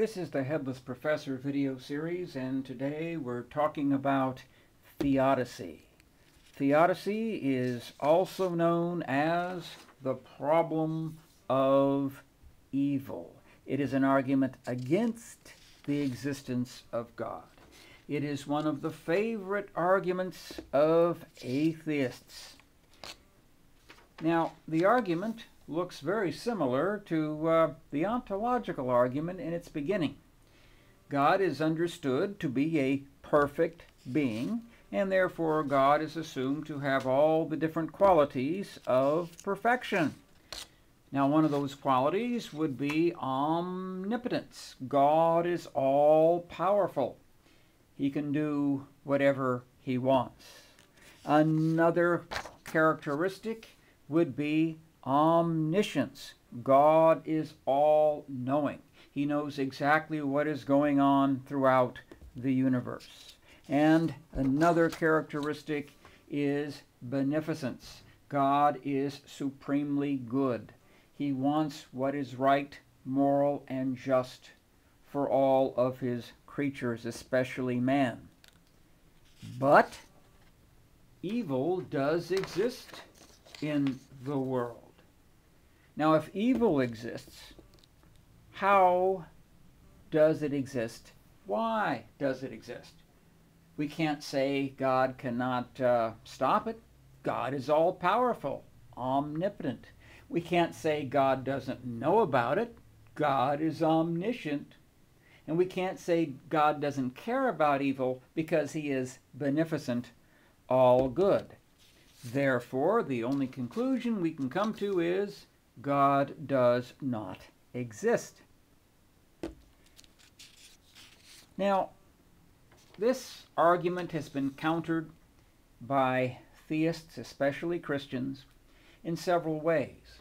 This is the Headless Professor video series, and today we're talking about theodicy. Theodicy is also known as the problem of evil. It is an argument against the existence of God. It is one of the favorite arguments of atheists. Now, the argument looks very similar to the ontological argument in its beginning. God is understood to be a perfect being, and therefore God is assumed to have all the different qualities of perfection. Now, one of those qualities would be omnipotence. God is all-powerful. He can do whatever he wants. Another characteristic would be omniscience. God is all-knowing. He knows exactly what is going on throughout the universe. And another characteristic is beneficence. God is supremely good. He wants what is right, moral, and just for all of his creatures, especially man. But evil does exist in the world. Now, if evil exists, how does it exist? Why does it exist? We can't say God cannot stop it. God is all-powerful, omnipotent. We can't say God doesn't know about it. God is omniscient. And we can't say God doesn't care about evil because he is beneficent, all good. Therefore, the only conclusion we can come to is God does not exist. Now, this argument has been countered by theists, especially Christians, in several ways.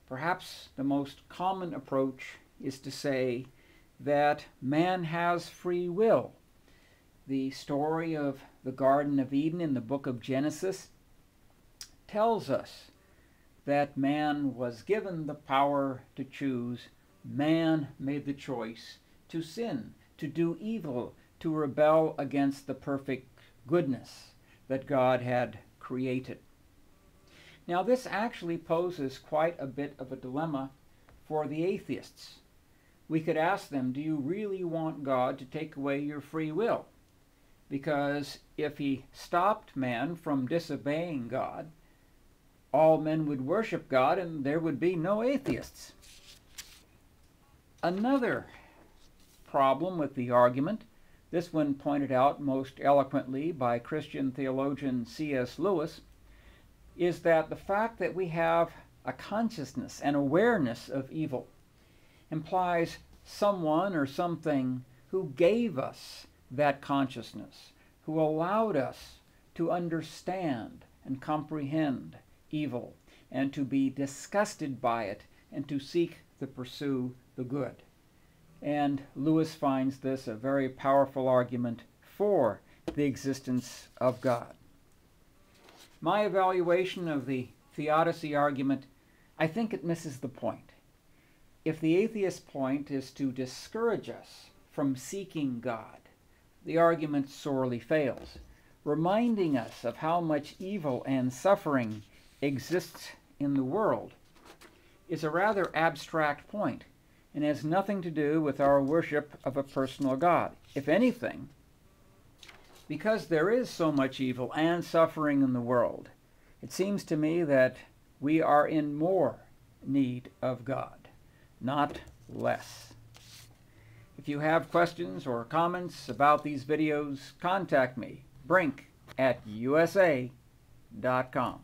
Perhaps the most common approach is to say that man has free will. The story of the Garden of Eden in the book of Genesis tells us that man was given the power to choose. Man made the choice to sin, to do evil, to rebel against the perfect goodness that God had created. Now, this actually poses quite a bit of a dilemma for the atheists. We could ask them, do you really want God to take away your free will? Because if he stopped man from disobeying God, all men would worship God and there would be no atheists. Another problem with the argument, this one pointed out most eloquently by Christian theologian C.S. Lewis, is that the fact that we have a consciousness and awareness of evil implies someone or something who gave us that consciousness, who allowed us to understand and comprehend evil, and to be disgusted by it, and to seek to pursue the good. And Lewis finds this a very powerful argument for the existence of God. My evaluation of the theodicy argument, I think it misses the point. If the atheist point is to discourage us from seeking God, the argument sorely fails, reminding us of how much evil and suffering exists in the world is a rather abstract point and has nothing to do with our worship of a personal God. If anything, because there is so much evil and suffering in the world, it seems to me that we are in more need of God, not less. If you have questions or comments about these videos, contact me, brink@usa.com.